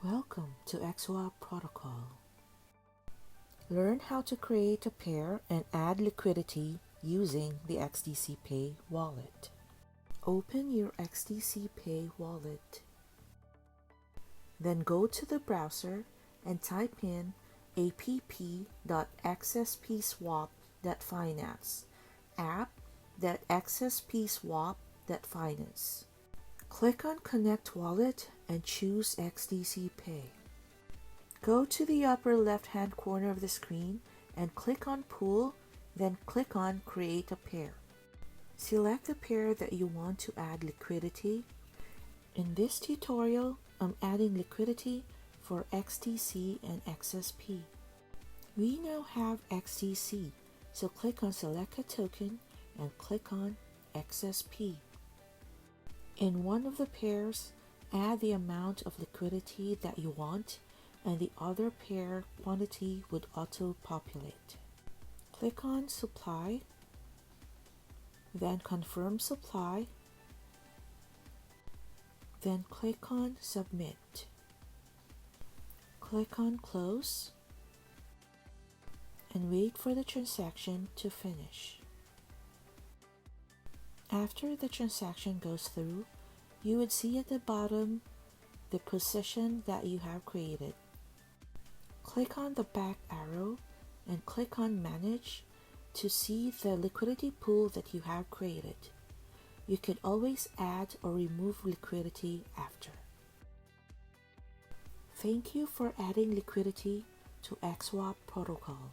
Welcome to XSwap Protocol. Learn how to create a pair and add liquidity using the XDCPay wallet. Open your XDCPay wallet. Then go to the browser and type in app.xspswap.finance, app.xspswap.finance. Click on Connect Wallet and choose XDCPay. Go to the upper left-hand corner of the screen and click on Pool, then click on Create a Pair. Select the pair that you want to add liquidity. In this tutorial, I'm adding liquidity for XDC and XSP. We now have XDC, so click on Select a Token and click on XSP. In one of the pairs, add the amount of liquidity that you want, and the other pair quantity would auto-populate. Click on Supply, then Confirm Supply, then click on Submit. Click on Close, and wait for the transaction to finish. After the transaction goes through, you would see at the bottom the position that you have created. Click on the back arrow and click on Manage to see the liquidity pool that you have created. You can always add or remove liquidity after. Thank you for adding liquidity to XSwap Protocol.